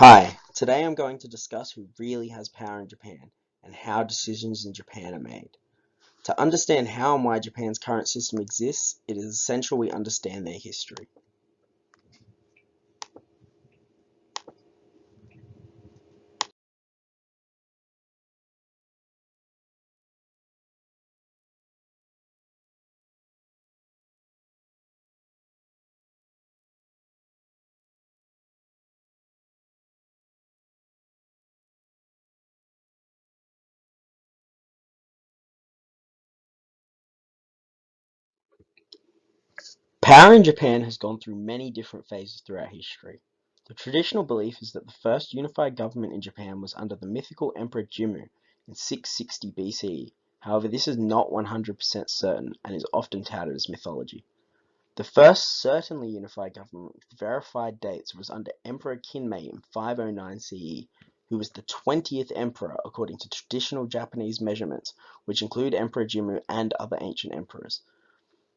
Hi, today I'm going to discuss who really has power in Japan and how decisions in Japan are made. To understand how and why Japan's current system exists, it is essential we understand their history. Power in Japan has gone through many different phases throughout history. The traditional belief is that the first unified government in Japan was under the mythical Emperor Jimmu in 660 BCE. However, this is not 100% certain and is often touted as mythology. The first certainly unified government with verified dates was under Emperor Kinmei in 509 CE, who was the 20th emperor according to traditional Japanese measurements, which include Emperor Jimmu and other ancient emperors.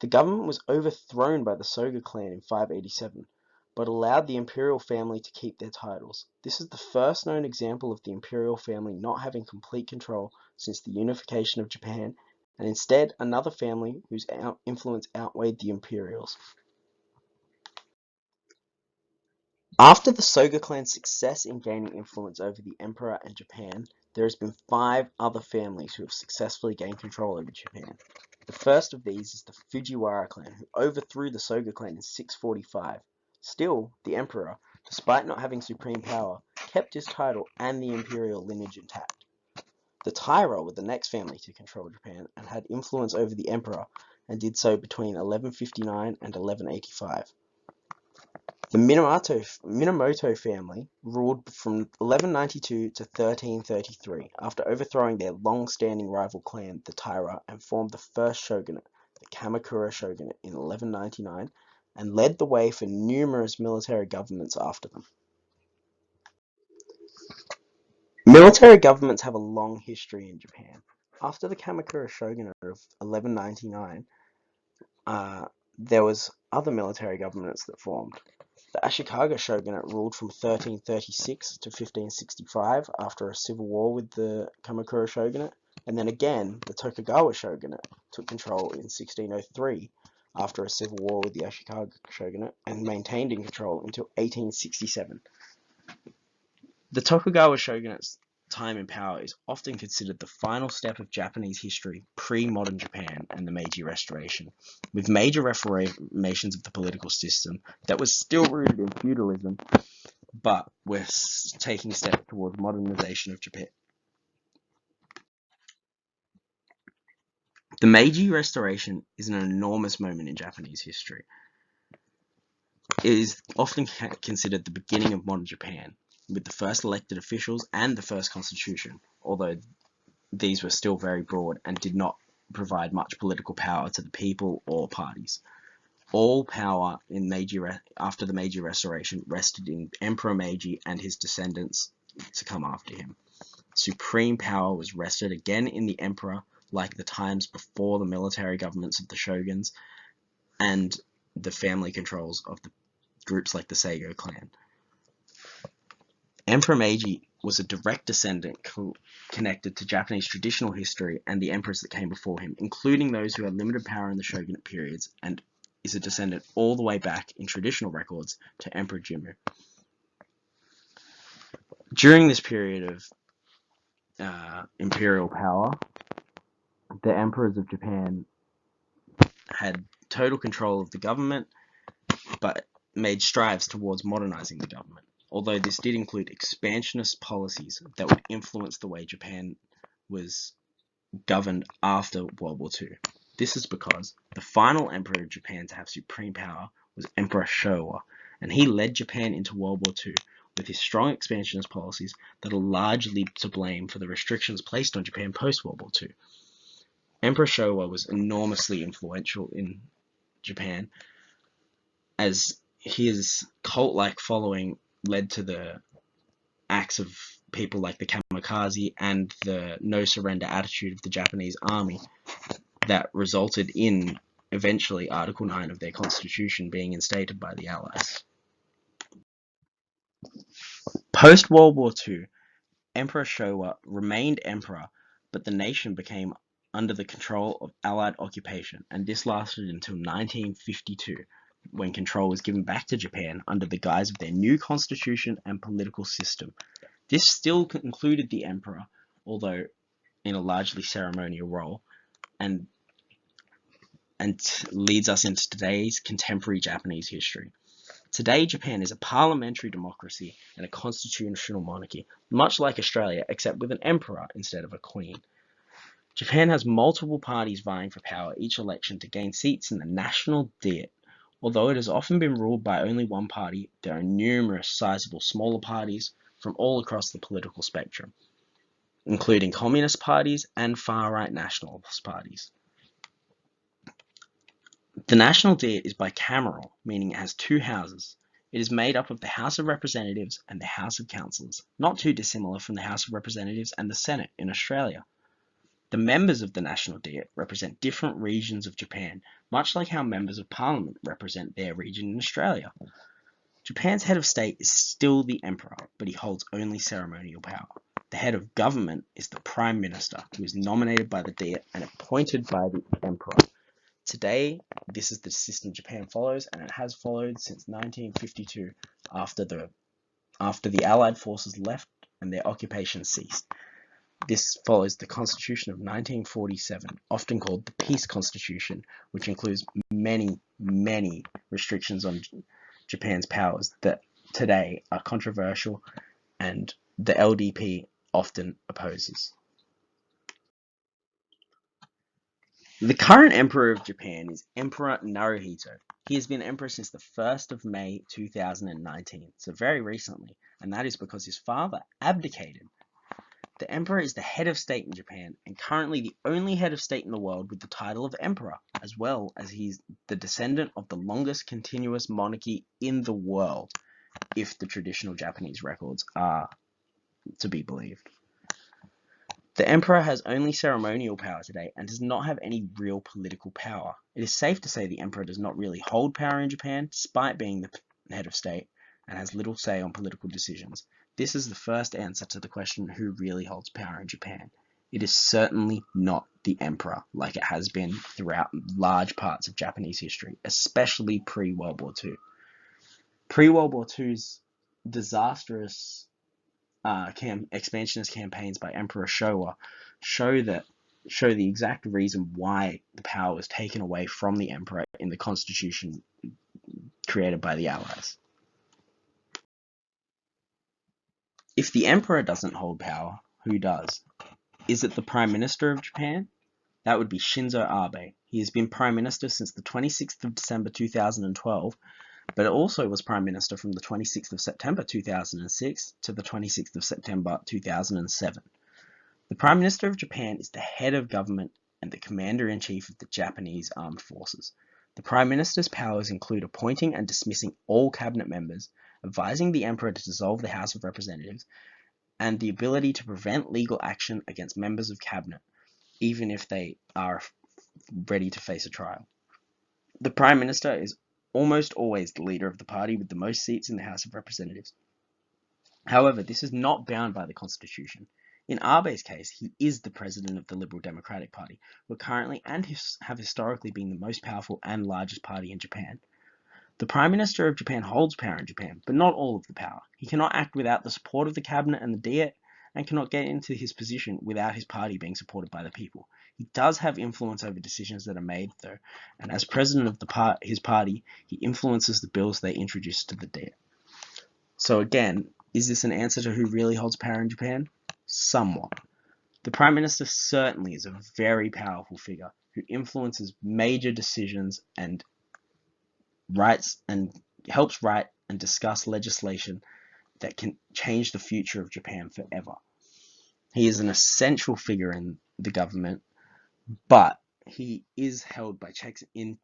The government was overthrown by the Soga clan in 587, but allowed the imperial family to keep their titles. This is the first known example of the imperial family not having complete control since the unification of Japan, and instead another family whose influence outweighed the imperials. After the Soga clan's success in gaining influence over the emperor and Japan, there has been 5 other families who have successfully gained control over Japan. The first of these is the Fujiwara clan, who overthrew the Soga clan in 645. Still, the emperor, despite not having supreme power, kept his title and the imperial lineage intact. The Taira were the next family to control Japan and had influence over the emperor, and did so between 1159 and 1185. The Minamoto family ruled from 1192 to 1333 after overthrowing their long-standing rival clan, the Taira, and formed the first shogunate, the Kamakura shogunate, in 1199, and led the way for numerous military governments after them. Military governments have a long history in Japan. After the Kamakura shogunate of 1199, there was other military governments that formed. The Ashikaga shogunate ruled from 1336 to 1565 after a civil war with the Kamakura shogunate, and then again the Tokugawa shogunate took control in 1603 after a civil war with the Ashikaga shogunate and maintained in control until 1867. The Tokugawa shogunate's time in power is often considered the final step of Japanese history pre-modern Japan and the Meiji Restoration, with major reformations of the political system that was still rooted in feudalism, but we're taking steps towards modernization of Japan. The Meiji Restoration is an enormous moment in Japanese history. It is often considered the beginning of modern Japan, with the first elected officials and the first constitution, although these were still very broad and did not provide much political power to the people or parties. All power after the Meiji Restoration rested in Emperor Meiji and his descendants to come after him. Supreme power was rested again in the emperor, like the times before the military governments of the shoguns and the family controls of the groups like the Seigo clan. Emperor Meiji was a direct descendant connected to Japanese traditional history and the emperors that came before him, including those who had limited power in the shogunate periods, and is a descendant all the way back in traditional records to Emperor Jimmu. During this period of imperial power, the emperors of Japan had total control of the government, but made strives towards modernizing the government, although this did include expansionist policies that would influence the way Japan was governed after World War II. This is because the final emperor of Japan to have supreme power was Emperor Showa, and he led Japan into World War II with his strong expansionist policies that are largely to blame for the restrictions placed on Japan post-World War II. Emperor Showa was enormously influential in Japan, as his cult-like following led to the acts of people like the kamikaze and the no-surrender attitude of the Japanese army that resulted in eventually Article 9 of their constitution being instated by the Allies. Post-World War II, Emperor Showa remained emperor, but the nation became under the control of Allied occupation, and this lasted until 1952, when control was given back to Japan under the guise of their new constitution and political system. This still included the emperor, although in a largely ceremonial role, and leads us into today's contemporary Japanese history. Today, Japan is a parliamentary democracy and a constitutional monarchy, much like Australia, except with an emperor instead of a queen. Japan has multiple parties vying for power each election to gain seats in the national diet. Although it has often been ruled by only one party, there are numerous sizable smaller parties from all across the political spectrum, including communist parties and far-right nationalist parties. The national diet is bicameral, meaning it has two houses. It is made up of the House of Representatives and the House of Councillors, not too dissimilar from the House of Representatives and the Senate in Australia. The members of the national diet represent different regions of Japan, much like how members of parliament represent their region in Australia. Japan's head of state is still the emperor, but he holds only ceremonial power. The head of government is the prime minister, who is nominated by the diet and appointed by the emperor. Today, this is the system Japan follows, and it has followed since 1952, after the Allied forces left and their occupation ceased. This follows the Constitution of 1947, often called the Peace Constitution, which includes many, many restrictions on Japan's powers that today are controversial and the LDP often opposes. The current emperor of Japan is Emperor Naruhito. He has been emperor since the 1st of May 2019, so very recently, and that is because his father abdicated. The emperor is the head of state in Japan, and currently the only head of state in the world with the title of emperor, as well as he's the descendant of the longest continuous monarchy in the world, if the traditional Japanese records are to be believed. The emperor has only ceremonial power today and does not have any real political power. It is safe to say the emperor does not really hold power in Japan, despite being the head of state, and has little say on political decisions. This is the first answer to the question who really holds power in Japan. It is certainly not the emperor, like it has been throughout large parts of Japanese history, especially pre-World War II. Pre-World War II's disastrous expansionist campaigns by Emperor Showa show the exact reason why the power was taken away from the emperor in the constitution created by the Allies. If the emperor doesn't hold power, who does? Is it the Prime Minister of Japan? That would be Shinzo Abe. He has been Prime Minister since the 26th of December 2012, but it also was Prime Minister from the 26th of September 2006 to the 26th of September 2007. The Prime Minister of Japan is the head of government and the Commander-in-Chief of the Japanese Armed Forces. The Prime Minister's powers include appointing and dismissing all cabinet members, advising the Emperor to dissolve the House of Representatives, and the ability to prevent legal action against members of cabinet, even if they are ready to face a trial. The Prime Minister is almost always the leader of the party with the most seats in the House of Representatives. However, this is not bound by the Constitution. In Abe's case, he is the president of the Liberal Democratic Party, who are currently and have historically been the most powerful and largest party in Japan. The Prime Minister of Japan holds power in Japan, but not all of the power. He cannot act without the support of the cabinet and the diet, and cannot get into his position without his party being supported by the people. He does have influence over decisions that are made, though, and as president of his party, he influences the bills they introduce to the diet. So again, is this an answer to who really holds power in Japan? Somewhat. The Prime Minister certainly is a very powerful figure who influences major decisions and helps write and discuss legislation that can change the future of Japan forever. He is an essential figure in the government, but he is held by checks and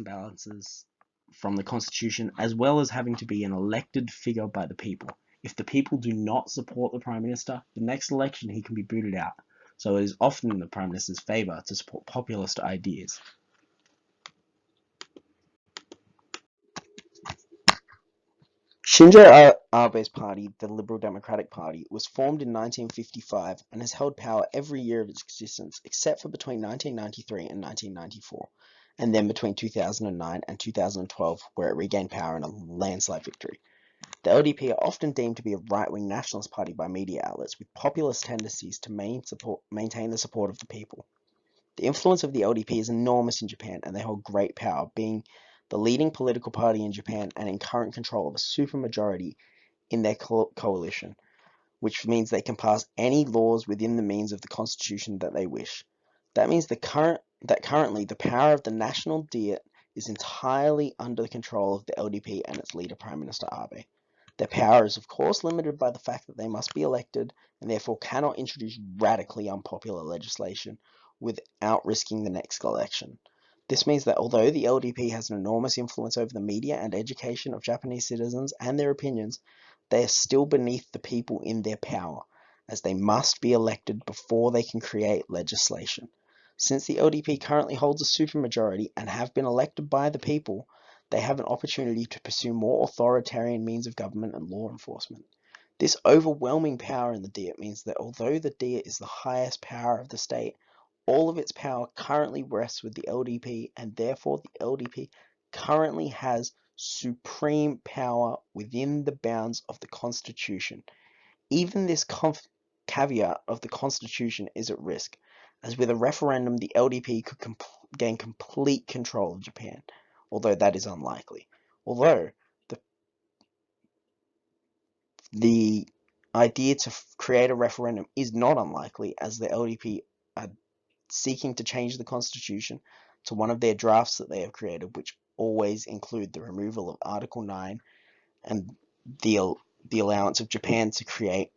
balances from the Constitution, as well as having to be an elected figure by the people. If the people do not support the Prime Minister, the next election he can be booted out. So it is often in the Prime Minister's favour to support populist ideas. Shinzo Abe's party, the Liberal Democratic Party, was formed in 1955 and has held power every year of its existence except for between 1993 and 1994, and then between 2009 and 2012, where it regained power in a landslide victory. The LDP are often deemed to be a right-wing nationalist party by media outlets with populist tendencies to maintain the support of the people. The influence of the LDP is enormous in Japan, and they hold great power, being the leading political party in Japan and in current control of a supermajority in their coalition, which means they can pass any laws within the means of the constitution that they wish. That means currently the power of the National Diet is entirely under the control of the LDP and its leader, Prime Minister Abe. Their power is of course limited by the fact that they must be elected and therefore cannot introduce radically unpopular legislation without risking the next election. This means that although the LDP has an enormous influence over the media and education of Japanese citizens and their opinions, they are still beneath the people in their power, as they must be elected before they can create legislation. Since the LDP currently holds a supermajority and have been elected by the people, they have an opportunity to pursue more authoritarian means of government and law enforcement. This overwhelming power in the Diet means that although the Diet is the highest power of the state, all of its power currently rests with the LDP, and therefore the LDP currently has supreme power within the bounds of the Constitution. Even this caveat of the Constitution is at risk, as with a referendum the LDP could gain complete control of Japan, although that is unlikely. Although the idea to create a referendum is not unlikely, as the LDP are seeking to change the Constitution to one of their drafts that they have created, which always include the removal of Article 9 and the allowance of Japan to create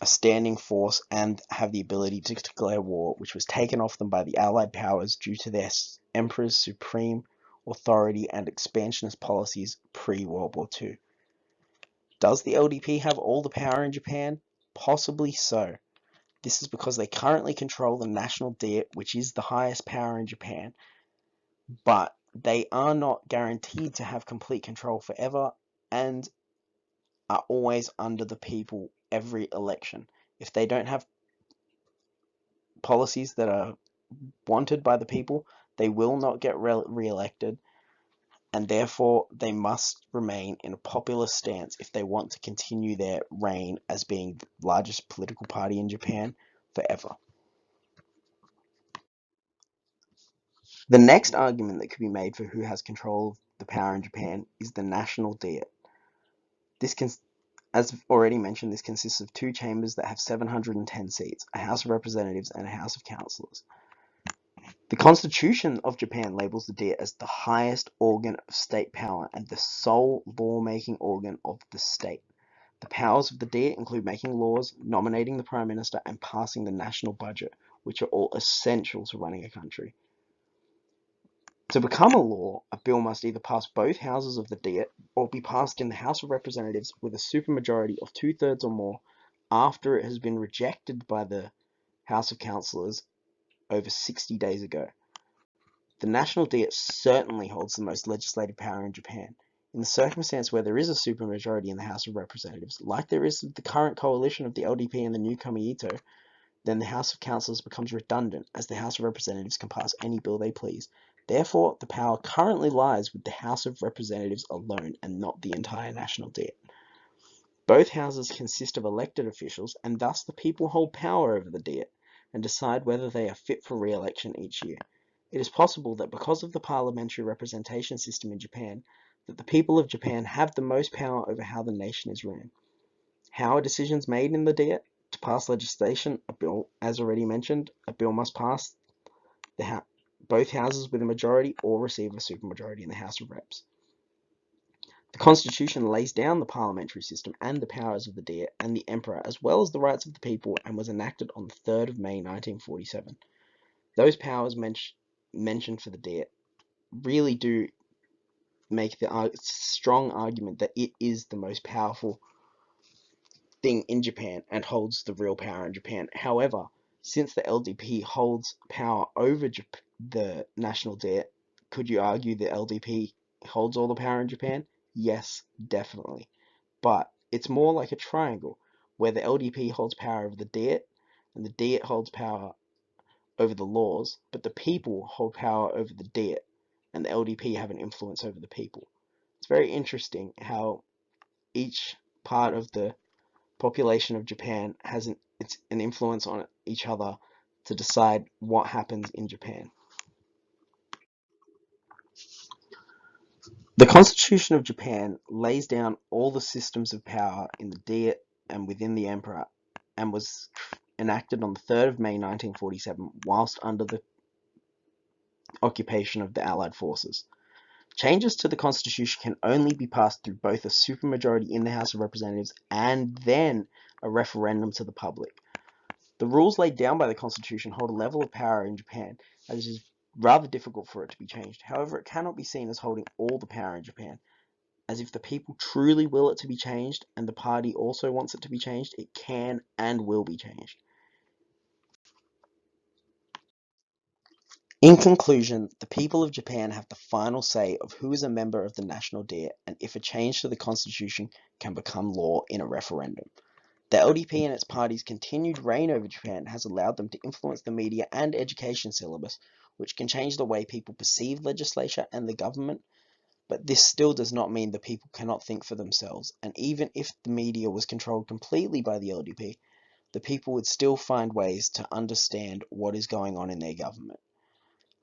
a standing force and have the ability to declare war, which was taken off them by the Allied powers due to their emperor's supreme authority and expansionist policies pre-World War II. Does the LDP have all the power in Japan? Possibly so. This is because they currently control the National Diet, which is the highest power in Japan, but they are not guaranteed to have complete control forever and are always under the people every election. If they don't have policies that are wanted by the people, they will not get re-elected, and therefore they must remain in a populist stance if they want to continue their reign as being the largest political party in Japan forever. The next argument that could be made for who has control of the power in Japan is the National Diet. As already mentioned, this consists of two chambers that have 710 seats, a House of Representatives and a House of Councillors. The Constitution of Japan labels the Diet as the highest organ of state power and the sole lawmaking organ of the state. The powers of the Diet include making laws, nominating the Prime Minister, and passing the national budget, which are all essential to running a country. To become a law, a bill must either pass both houses of the Diet or be passed in the House of Representatives with a supermajority of 2/3 or more after it has been rejected by the House of Councillors over 60 days ago. The National Diet certainly holds the most legislative power in Japan. In the circumstance where there is a supermajority in the House of Representatives, like there is with the current coalition of the LDP and the newcomer Ito, then the House of Councillors becomes redundant, as the House of Representatives can pass any bill they please. Therefore, the power currently lies with the House of Representatives alone and not the entire National Diet. Both houses consist of elected officials, and thus the people hold power over the Diet and decide whether they are fit for re-election each year. It is possible that because of the parliamentary representation system in Japan, that the people of Japan have the most power over how the nation is run. How are decisions made in the Diet? To pass legislation, a bill, as already mentioned, a bill must pass both houses with a majority or receive a supermajority in the House of Reps. The Constitution lays down the parliamentary system and the powers of the Diet and the Emperor, as well as the rights of the people, and was enacted on the 3rd of May 1947. Those powers mentioned for the Diet really do make the strong argument that it is the most powerful thing in Japan and holds the real power in Japan. However, since the LDP holds power over the National Diet, could you argue the LDP holds all the power in Japan? Yes, definitely. But it's more like a triangle, where the LDP holds power over the Diet, and the Diet holds power over the laws, but the people hold power over the Diet, and the LDP have an influence over the people. It's very interesting how each part of the population of Japan has an influence on each other to decide what happens in Japan. The Constitution of Japan lays down all the systems of power in the Diet and within the Emperor, and was enacted on the 3rd of May 1947 whilst under the occupation of the Allied forces. Changes to the Constitution can only be passed through both a supermajority in the House of Representatives and then a referendum to the public. The rules laid down by the Constitution hold a level of power in Japan that is rather difficult for it to be changed. However, it cannot be seen as holding all the power in Japan, as if the people truly will it to be changed and the party also wants it to be changed, it can and will be changed. In conclusion, the people of Japan have the final say of who is a member of the National Diet and if a change to the constitution can become law in a referendum. The LDP and its party's continued reign over Japan has allowed them to influence the media and education syllabus, which can change the way people perceive legislature and the government, but this still does not mean the people cannot think for themselves, and even if the media was controlled completely by the LDP, the people would still find ways to understand what is going on in their government.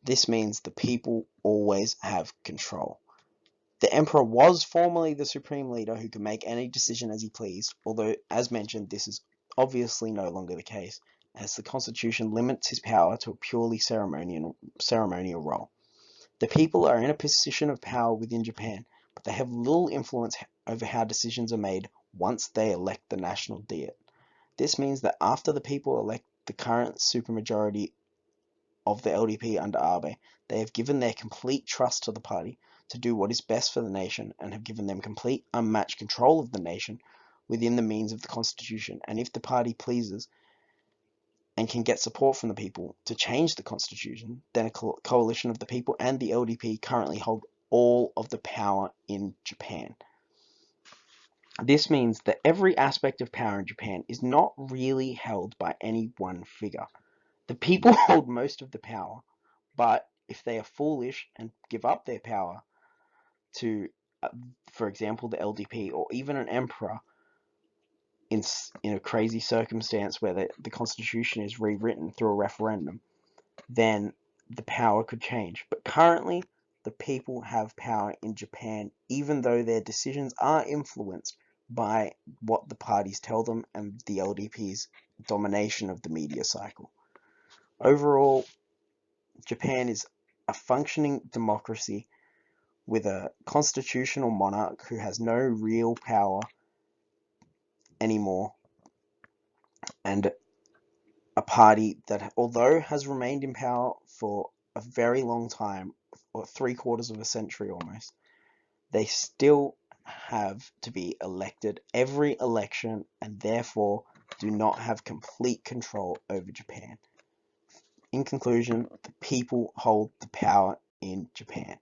This means the people always have control. The emperor was formerly the supreme leader who could make any decision as he pleased, although, as mentioned, this is obviously no longer the case, as the constitution limits his power to a purely ceremonial role. The people are in a position of power within Japan, but they have little influence over how decisions are made once they elect the National Diet. This means that after the people elect the current supermajority of the LDP under Abe, they have given their complete trust to the party to do what is best for the nation and have given them complete unmatched control of the nation within the means of the constitution. And if the party pleases and can get support from the people to change the constitution, then a coalition of the people and the LDP currently hold all of the power in Japan. This means that every aspect of power in Japan is not really held by any one figure. The people hold most of the power, but if they are foolish and give up their power to, for example, the LDP or even an emperor in a crazy circumstance where the constitution is rewritten through a referendum, then the power could change. But currently, the people have power in Japan, even though their decisions are influenced by what the parties tell them and the LDP's domination of the media cycle. Overall, Japan is a functioning democracy with a constitutional monarch who has no real power anymore, and a party that, although has remained in power for a very long time, or 3/4 of a century almost, they still have to be elected every election and therefore do not have complete control over Japan. In conclusion, the people hold the power in Japan.